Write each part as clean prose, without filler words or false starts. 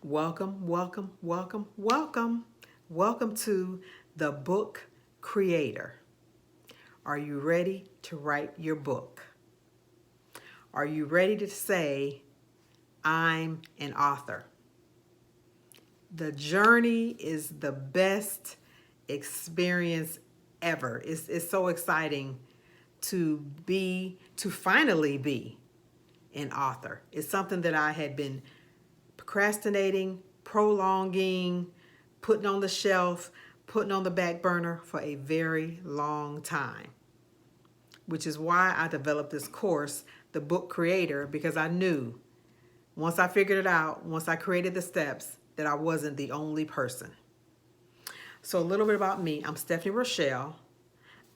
Welcome, welcome, welcome, welcome. Welcome to the Book Creator. Are you ready to write your book? Are you ready to say, I'm an author? The journey is the best experience ever. It's so exciting to finally be an author. It's something that I had been procrastinating, prolonging, putting on the shelf, putting on the back burner for a very long time, which is why I developed this course, The Book Creator, because I knew once I figured it out, once I created the steps, that I wasn't the only person. So a little bit about me. I'm Stephanie Rochelle.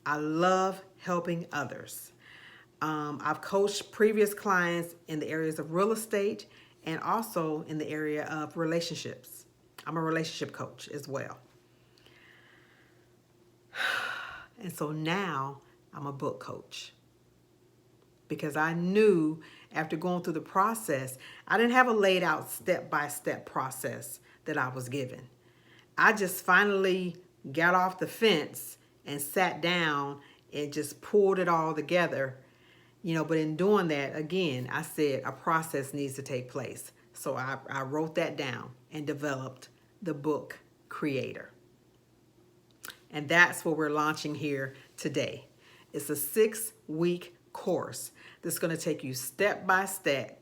I love helping others. I've coached previous clients in the areas of real estate and also in the area of relationships. I'm a relationship coach as well. And so now I'm a book coach because I knew after going through the process, I didn't have a laid out step-by-step process that I was given. I just finally got off the fence and sat down and just pulled it all together. But in doing that, again, I said a process needs to take place. So I wrote that down and developed the Book Creator. And that's what we're launching here today. It's a 6-week course that's going to take you step by step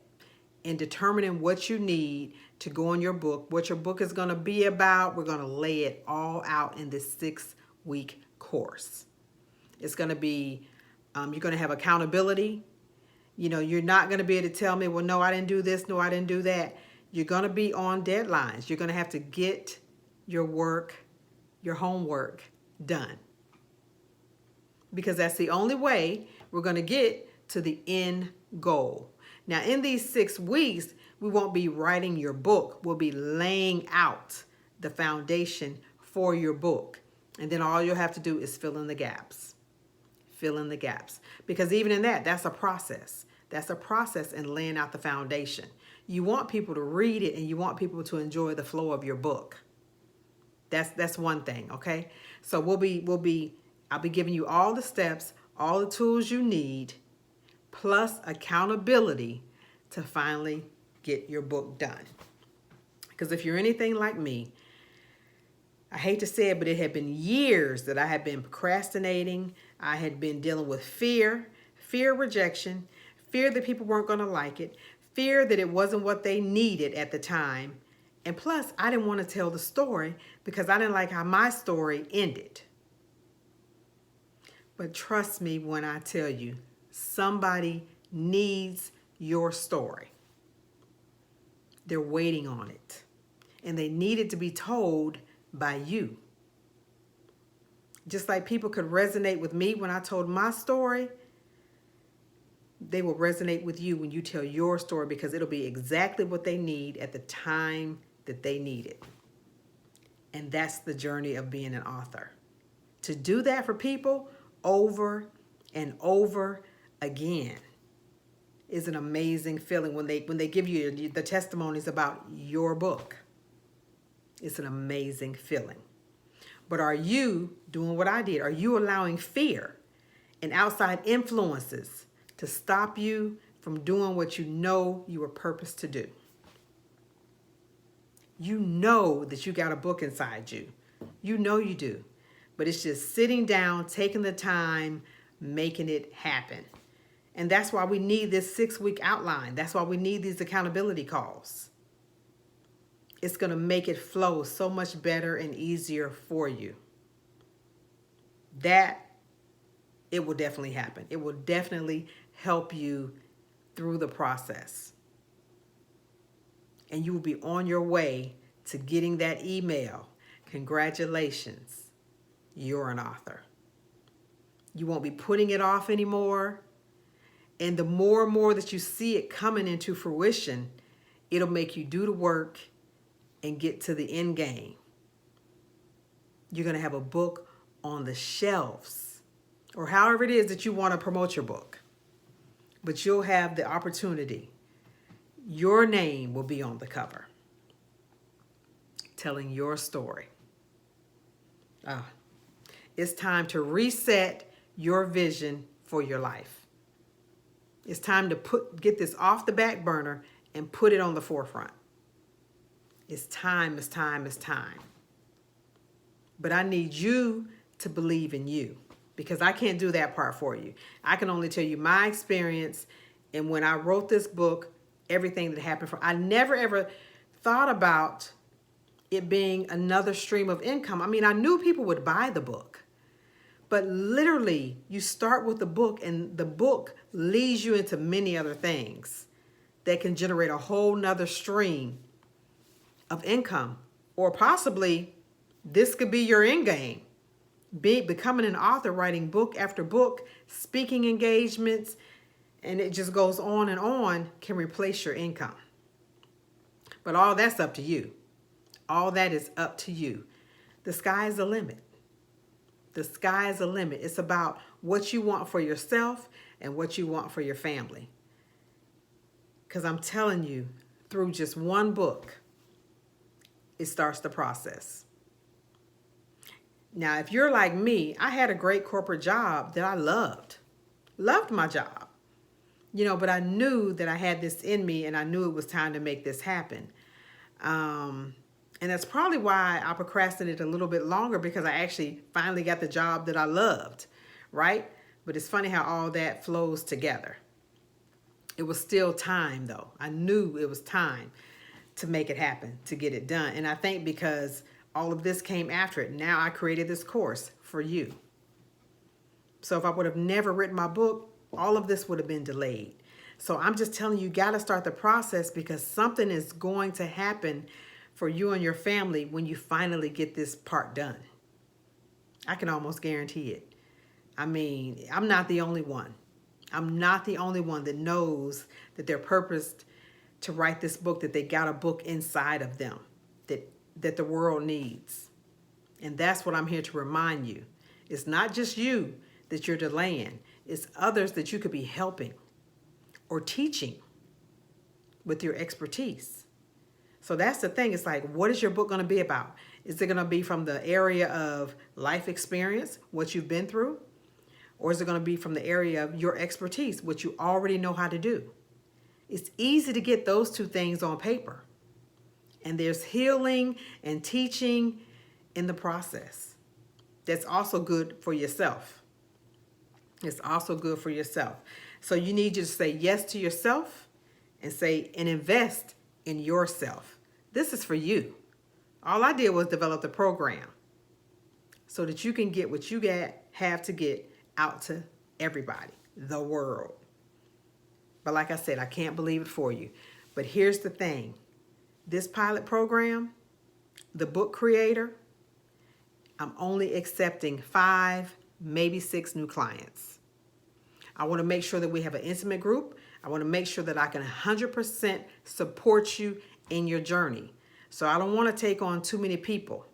in determining what you need to go in your book, what your book is going to be about. We're going to lay it all out in this 6-week course. It's going to be, you're going to have accountability. You're not going to be able to tell me, well, no, I didn't do this. No, I didn't do that. You're going to be on deadlines. You're going to have to get your work, your homework done. Because that's the only way we're going to get to the end goal. Now, in these 6 weeks, we won't be writing your book. We'll be laying out the foundation for your book. And then all you'll have to do is fill in the gaps. Fill in the gaps. Because even in that, that's a process. That's a process in laying out the foundation. You want people to read it and you want people to enjoy the flow of your book. That's one thing, okay? So I'll be giving you all the steps, all the tools you need, plus accountability to finally get your book done. Because if you're anything like me, I hate to say it, but it had been years that I had been procrastinating. I had been dealing with fear of rejection, fear that people weren't going to like it, fear that it wasn't what they needed at the time. And plus, I didn't want to tell the story because I didn't like how my story ended. But trust me when I tell you, somebody needs your story. They're waiting on it. And they need it to be told by you. Just like people could resonate with me when I told my story, they will resonate with you when you tell your story because it'll be exactly what they need at the time that they need it. And that's the journey of being an author. To do that for people over and over again is an amazing feeling when they give you the testimonies about your book. It's an amazing feeling. But are you doing what I did? Are you allowing fear and outside influences to stop you from doing what you know you were purposed to do? You know that you got a book inside you. You know you do. But it's just sitting down, taking the time, making it happen. And that's why we need this 6-week outline. That's why we need these accountability calls. It's going to make it flow so much better and easier for you. It will definitely happen. It will definitely help you through the process. And you will be on your way to getting that email. Congratulations, you're an author. You won't be putting it off anymore. And the more and more that you see it coming into fruition, it'll make you do the work and get to the end game. You're going to have a book on the shelves or however it is that you want to promote your book. But you'll have the opportunity. Your name will be on the cover. telling your story. It's time to reset your vision for your life. It's time to get this off the back burner and put it on the forefront. It's time, it's time, it's time. But I need you to believe in you, because I can't do that part for you. I can only tell you my experience. And when I wrote this book, everything that happened I never ever thought about it being another stream of income. I mean, I knew people would buy the book, but literally you start with the book and the book leads you into many other things that can generate a whole nother stream of income. Or possibly this could be your end game. Becoming an author, writing book after book, speaking engagements, and it just goes on and on, can replace your income. But all that's up to you. All that is up to you. The sky is the limit. The sky is the limit. It's about what you want for yourself and what you want for your family. Because I'm telling you, through just one book, it starts the process. Now, if you're like me, I had a great corporate job that I loved. Loved my job. But I knew that I had this in me, and I knew it was time to make this happen. And that's probably why I procrastinated a little bit longer, because I actually finally got the job that I loved, right? But it's funny how all that flows together. It was still time, though. I knew it was time to make it happen, to get it done. And I think because all of this came after it, now I created this course for you. So if I would have never written my book, all of this would have been delayed. So I'm just telling you, you got to start the process, because something is going to happen for you and your family when you finally get this part done. I can almost guarantee it. I mean, I'm not the only one. I'm not the only one that knows that they're purposed to write this book, that they got a book inside of them that the world needs. And that's what I'm here to remind you. It's not just you that you're delaying. It's others that you could be helping or teaching with your expertise. So that's the thing. It's like, what is your book going to be about? Is it going to be from the area of life experience, what you've been through? Or is it going to be from the area of your expertise, what you already know how to do? It's easy to get those two things on paper. And there's healing and teaching in the process. That's also good for yourself. It's also good for yourself. So you need to say yes to yourself and invest in yourself. This is for you. All I did was develop the program so that you can get what you have to get out to everybody, the world. But like I said, I can't believe it for you. But here's the thing. This pilot program, the book creator, I'm only accepting 5, maybe 6 new clients. I want to make sure that we have an intimate group. I want to make sure that I can 100% support you in your journey. So I don't want to take on too many people.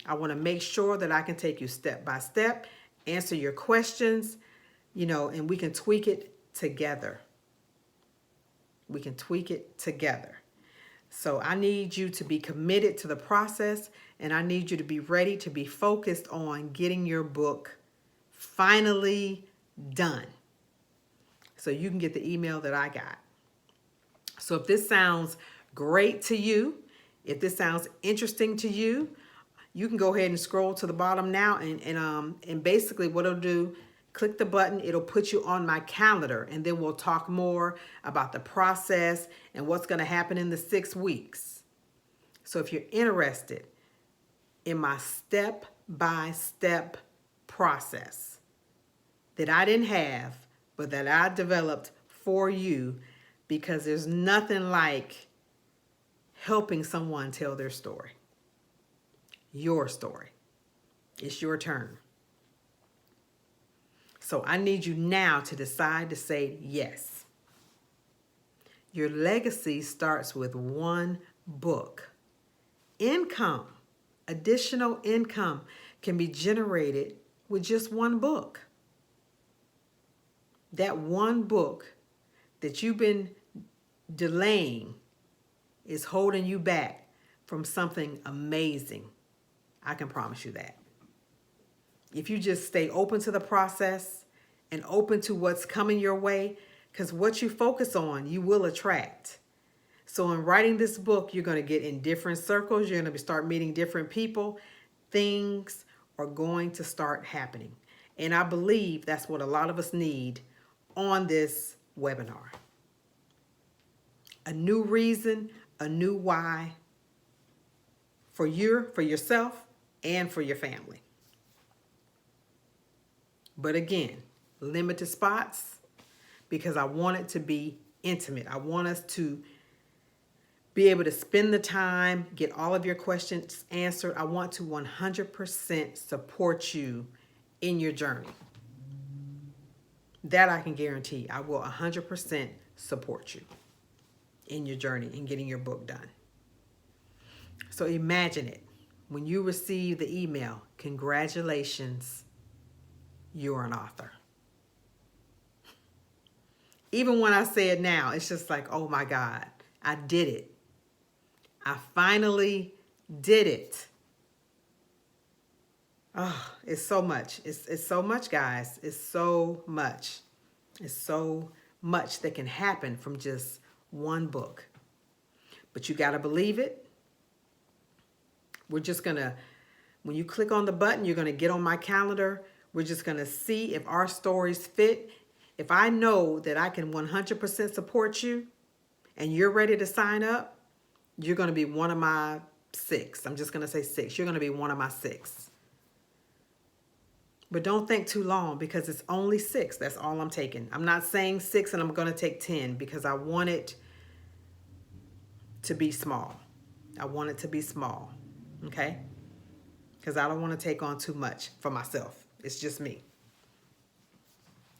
I want to make sure that I can take you step by step, answer your questions, and we can tweak it together. We can tweak it together. So I need you to be committed to the process, and I need you to be ready to be focused on getting your book finally done, so you can get the email that I got. So if this sounds great to you, if this sounds interesting to you, you can go ahead and scroll to the bottom now, and basically what it'll do, click the button, it'll put you on my calendar, and then we'll talk more about the process and what's going to happen in the 6 weeks. So if you're interested in my step-by-step process that I didn't have, but that I developed for you, because there's nothing like helping someone tell their story. Your story. It's your turn. So I need you now to decide to say yes. Your legacy starts with one book. Income, additional income can be generated with just one book. That one book that you've been delaying is holding you back from something amazing. I can promise you that. If you just stay open to the process and open to what's coming your way, because what you focus on, you will attract. So in writing this book, you're going to get in different circles. You're going to start meeting different people. Things are going to start happening. And I believe that's what a lot of us need on this webinar. A new reason, a new why for yourself and for your family. But again, limited spots because I want it to be intimate. I want us to be able to spend the time, get all of your questions answered. I want to 100% support you in your journey. That I can guarantee. I will 100% support you in your journey in getting your book done. So imagine it. When you receive the email, congratulations, you're an author. Even when I say it now, it's just like, oh my God, I did it. I finally did it. Oh, it's so much. It's so much, guys. It's so much. It's so much that can happen from just one book. But you got to believe it. We're just going to, when you click on the button, you're going to get on my calendar. We're just going to see if our stories fit. If I know that I can 100% support you and you're ready to sign up, you're going to be one of my 6. I'm just going to say 6. You're going to be one of my 6. But don't think too long because it's only 6. That's all I'm taking. I'm not saying 6 and I'm going to take 10 because I want it to be small. I want it to be small. Okay? Because I don't want to take on too much for myself. It's just me.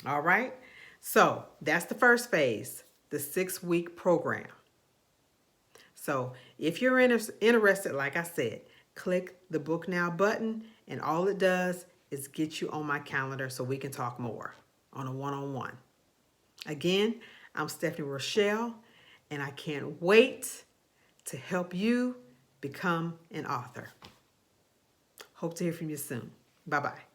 All right? So that's the first phase, the 6-week program. So if you're interested, like I said, click the Book Now button, and all it does is get you on my calendar so we can talk more on a one-on-one. Again, I'm Stephanie Rochelle, and I can't wait to help you become an author. Hope to hear from you soon. Bye-bye.